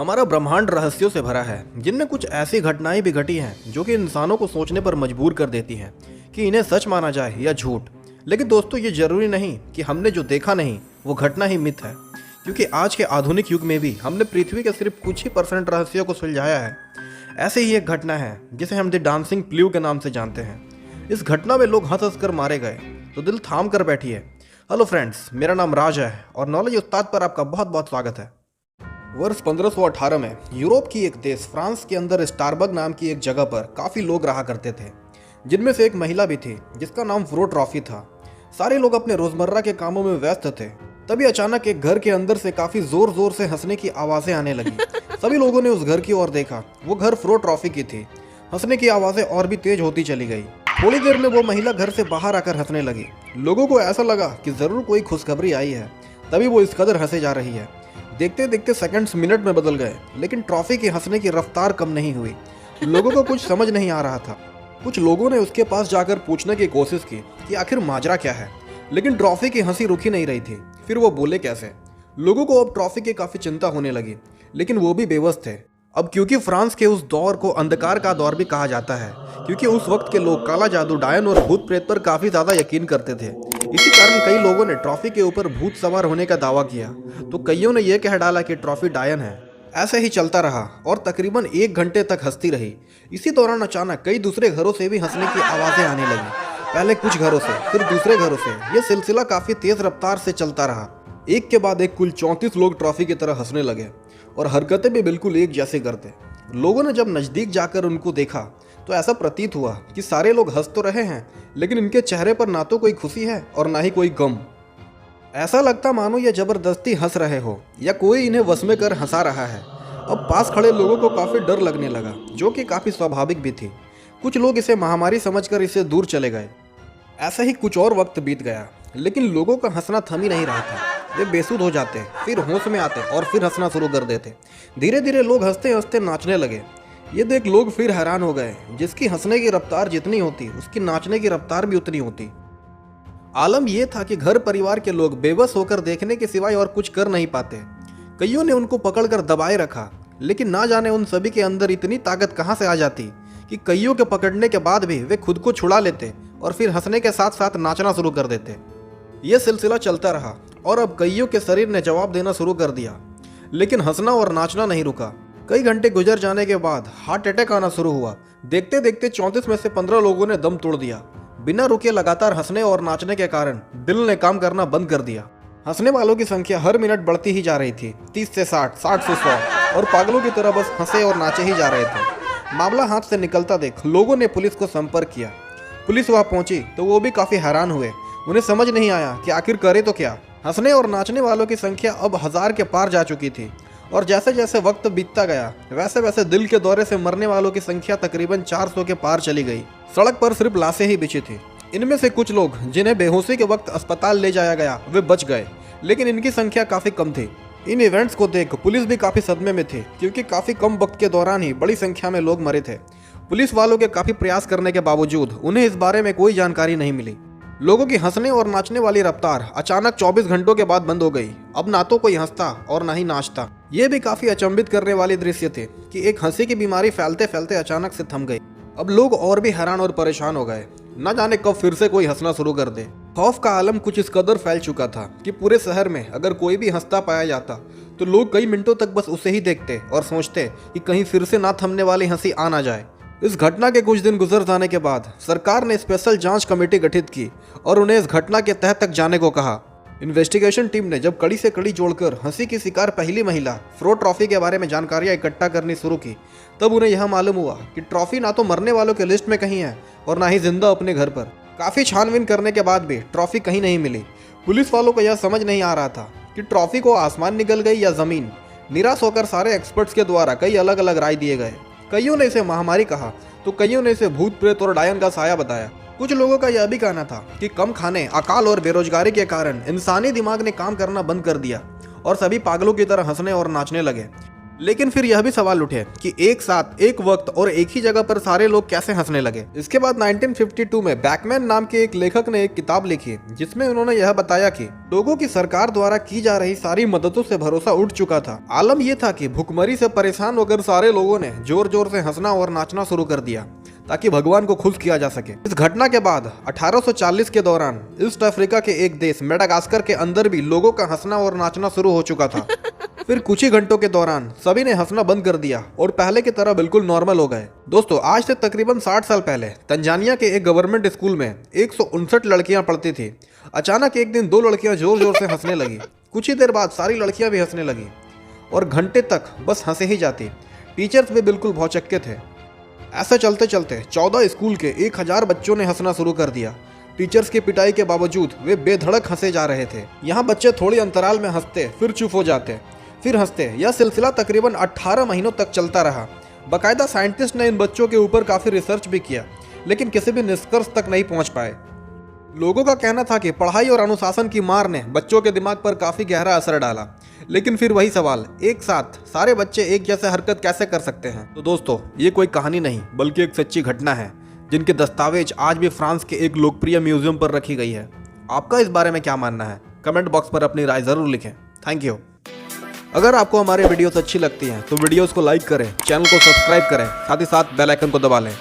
हमारा ब्रह्मांड रहस्यों से भरा है, जिनमें कुछ ऐसी घटनाएं भी घटी हैं जो कि इंसानों को सोचने पर मजबूर कर देती हैं कि इन्हें सच माना जाए या झूठ। लेकिन दोस्तों, ये जरूरी नहीं कि हमने जो देखा नहीं वो घटना ही मिथ है, क्योंकि आज के आधुनिक युग में भी हमने पृथ्वी के सिर्फ कुछ ही % रहस्यों को सुलझाया है। ऐसे ही एक घटना है जिसे हम द डांसिंग प्लू के नाम से जानते हैं। इस घटना में लोग हंस हंस कर मारे गए, तो दिल थाम कर बैठिए। हेलो फ्रेंड्स, मेरा नाम राज है और नॉलेज उस्ताद पर आपका बहुत बहुत स्वागत है। वर्ष 1518 में यूरोप की एक देश फ्रांस के अंदर स्टारबग नाम की एक जगह पर काफ़ी लोग रहा करते थे, जिनमें से एक महिला भी थी जिसका नाम फ्रोट्रॉफी था। सारे लोग अपने रोजमर्रा के कामों में व्यस्त थे। तभी अचानक एक घर के अंदर से काफ़ी जोर जोर से हंसने की आवाज़ें आने लगी। सभी लोगों ने उस घर की ओर देखा। वो घर फ्रोट्रॉफी की थी। हंसने की आवाज़ें और भी तेज होती चली गई। थोड़ी देर में वो महिला घर से बाहर आकर हंसने लगी। लोगों को ऐसा लगा कि ज़रूर कोई खुशखबरी आई है, तभी वो इस कदर हंसे जा रही है। देखते देखते सेकंड्स मिनट में बदल गए, लेकिन ट्रॉफी की हंसने की रफ्तार कम नहीं हुई। लोगों को कुछ समझ नहीं आ रहा था। कुछ लोगों ने उसके पास जाकर पूछने की कोशिश की कि आखिर माजरा क्या है, लेकिन ट्रॉफी की हंसी रुकी नहीं रही थी। फिर वो बोले कैसे। लोगों को अब ट्रॉफी की काफ़ी चिंता होने लगी, लेकिन वो भी बेबस थे। अब क्योंकि फ्रांस के उस दौर को अंधकार का दौर भी कहा जाता है, क्योंकि उस वक्त के लोग काला जादू, डायन और भूत प्रेत पर काफ़ी ज़्यादा यकीन करते थे। इसी कारण कई लोगों ने ट्रॉफी के ऊपर भूत सवार होने का दावा किया, तो कईयों ने यह कह डाला कि ट्रॉफी डायन है। ऐसे ही चलता रहा और तकरीबन 1 घंटे तक हंसती रही। इसी दौरान अचानक कई दूसरे घरों से भी हंसने की आवाज़ें आने लगी। पहले कुछ घरों से, फिर दूसरे घरों से। यह सिलसिला काफ़ी तेज़ रफ्तार से चलता रहा। एक के बाद एक कुल 34 लोग ट्रॉफी की तरह हंसने लगे और हरकतें भी बिल्कुल एक जैसे करते। लोगों ने जब नज़दीक जाकर उनको देखा तो ऐसा प्रतीत हुआ कि सारे लोग हंस तो रहे हैं, लेकिन इनके चेहरे पर ना तो कोई खुशी है और ना ही कोई गम। ऐसा लगता मानो ये जबरदस्ती हंस रहे हो या कोई इन्हें वश में कर हंसा रहा है। अब पास खड़े लोगों को काफ़ी डर लगने लगा, जो कि काफ़ी स्वाभाविक भी थी। कुछ लोग इसे महामारी समझकर इससे दूर चले गए। ऐसा ही कुछ और वक्त बीत गया, लेकिन लोगों का हंसना थम ही नहीं रहा था। वे बेसुध हो जाते, फिर होश में आते और फिर हंसना शुरू कर देते। धीरे धीरे लोग हंसते हंसते नाचने लगे। ये देख लोग फिर हैरान हो गए। जिसकी हंसने की रफ्तार जितनी होती, उसकी नाचने की रफ्तार भी उतनी होती। आलम यह था कि घर परिवार के लोग बेबस होकर देखने के सिवाय और कुछ कर नहीं पाते। कईयों ने उनको पकड़कर दबाए रखा, लेकिन ना जाने उन सभी के अंदर इतनी ताकत कहाँ से आ जाती कि कईयों के पकड़ने के बाद भी वे खुद को छुड़ा लेते और फिर हंसने के साथ साथ नाचना शुरू कर देते। यह सिलसिला चलता रहा और अब कईयों के शरीर ने जवाब देना शुरू कर दिया, लेकिन हंसना और नाचना नहीं रुका। कई घंटे गुजर जाने के बाद हार्ट अटैक आना शुरू हुआ। देखते देखते 34 में से 15 लोगों ने दम तोड़ दिया। बिना रुके लगातार हंसने और नाचने के कारण दिल ने काम करना बंद कर दिया। हंसने वालों की संख्या हर मिनट बढ़ती ही जा रही थी। 30 से 60, 60 से 100 और पागलों की तरह बस हंसे और नाचे ही जा रहे थे। मामला हाथ से निकलता देख लोगों ने पुलिस को संपर्क किया। पुलिस वहां पहुंची तो वो भी काफ़ी हैरान हुए। उन्हें समझ नहीं आया कि आखिर करे तो क्या। हंसने और नाचने वालों की संख्या अब 1000 के पार जा चुकी थी और जैसे जैसे वक्त बीतता गया वैसे वैसे दिल के दौरे से मरने वालों की संख्या तकरीबन 400 के पार चली गई। सड़क पर सिर्फ लाशें ही बिछी थी। इनमें से कुछ लोग जिन्हें बेहोशी के वक्त अस्पताल ले जाया गया वे बच गए, लेकिन इनकी संख्या काफ़ी कम थी। इन इवेंट्स को देख पुलिस भी काफ़ी सदमे में थी, क्योंकि काफ़ी कम वक्त के दौरान ही बड़ी संख्या में लोग मरे थे। पुलिस वालों के काफ़ी प्रयास करने के बावजूद उन्हें इस बारे में कोई जानकारी नहीं मिली। लोगों की हंसने और नाचने वाली रफ्तार अचानक 24 घंटों के बाद बंद हो गई। अब ना तो कोई हंसता और ना ही नाचता। ये भी काफ़ी अचंभित करने वाली दृश्य थे कि एक हंसी की बीमारी फैलते फैलते अचानक से थम गई। अब लोग और भी हैरान और परेशान हो गए। न जाने कब फिर से कोई हंसना शुरू कर दे। खौफ का आलम कुछ इस कदर फैल चुका था कि पूरे शहर में अगर कोई भी हंसता पाया जाता तो लोग कई मिनटों तक बस उसे ही देखते और सोचते कि कहीं फिर से ना थमने वाली हंसी आ ना जाए। इस घटना के कुछ दिन गुजर जाने के बाद सरकार ने स्पेशल जांच कमेटी गठित की और उन्हें इस घटना के तह तक जाने को कहा। इन्वेस्टिगेशन टीम ने जब कड़ी से कड़ी जोड़कर हंसी की शिकार पहली महिला फ्रोट्रॉफी के बारे में जानकारियां इकट्ठा करनी शुरू की, तब उन्हें यह मालूम हुआ कि ट्रॉफी ना तो मरने वालों के लिस्ट में कहीं है और ना ही जिंदा अपने घर पर। काफ़ी छानबीन करने के बाद भी ट्रॉफी कहीं नहीं मिली। पुलिस वालों को यह समझ नहीं आ रहा था कि ट्रॉफी को आसमान निगल गई या ज़मीन। निराश होकर सारे एक्सपर्ट्स के द्वारा कई अलग अलग राय दिए गए। कईयों ने इसे महामारी कहा तो कईयों ने इसे भूत प्रेत और डायन का साया बताया। कुछ लोगों का यह भी कहना था कि कम खाने, अकाल और बेरोजगारी के कारण इंसानी दिमाग ने काम करना बंद कर दिया और सभी पागलों की तरह हंसने और नाचने लगे। लेकिन फिर यह भी सवाल उठे कि एक साथ एक वक्त और एक ही जगह पर सारे लोग कैसे हंसने लगे। इसके बाद 1952 में बैकमैन नाम के एक लेखक ने एक किताब लिखी जिसमें उन्होंने यह बताया कि लोगों की सरकार द्वारा की जा रही सारी मददों से भरोसा उठ चुका था। आलम यह था कि भुखमरी से परेशान होकर सारे लोगों ने जोर जोर से हंसना और नाचना शुरू कर दिया ताकि भगवान को खुश किया जा सके। इस घटना के बाद 1840 के दौरान ईस्ट अफ्रीका के एक देश मेडागास्कर के अंदर भी लोगों का हंसना और नाचना शुरू हो चुका था। फिर कुछ ही घंटों के दौरान सभी ने हंसना बंद कर दिया और पहले की तरह बिल्कुल नॉर्मल हो गए। दोस्तों, आज से तकरीबन 60 साल पहले तंजानिया के एक गवर्नमेंट स्कूल में 159 लड़कियां पढ़ती थी। अचानक एक दिन 2 लड़कियां जोर जोर से हंसने लगी। कुछ ही देर बाद सारी लड़कियां भी हंसने लगी और घंटे तक बस हंसे ही जाती। टीचर्स भी बिल्कुल भौचक्के थे। ऐसा चलते चलते 14 स्कूल के 1000 बच्चों ने हंसना शुरू कर दिया। टीचर्स की पिटाई के बावजूद वे बेधड़क हंसे जा रहे थे। यहाँ बच्चे थोड़ी अंतराल में हंसते, फिर चुप हो जाते, फिर हंसते। यह सिलसिला तकरीबन 18 महीनों तक चलता रहा। बाकायदा साइंटिस्ट ने इन बच्चों के ऊपर काफ़ी रिसर्च भी किया, लेकिन किसी भी निष्कर्ष तक नहीं पहुंच पाए। लोगों का कहना था कि पढ़ाई और अनुशासन की मार ने बच्चों के दिमाग पर काफ़ी गहरा असर डाला। लेकिन फिर वही सवाल, एक साथ सारे बच्चे एक जैसे हरकत कैसे कर सकते हैं? तो दोस्तों, ये कोई कहानी नहीं बल्कि एक सच्ची घटना है जिनके दस्तावेज आज भी फ्रांस के एक लोकप्रिय म्यूजियम पर रखी गई है। आपका इस बारे में क्या मानना है? कमेंट बॉक्स पर अपनी राय जरूर लिखें। Thank you. अगर आपको हमारे वीडियोस अच्छी लगती हैं तो वीडियोस को लाइक करें, चैनल को सब्सक्राइब करें, साथ ही साथ बेल आइकन को दबा लें।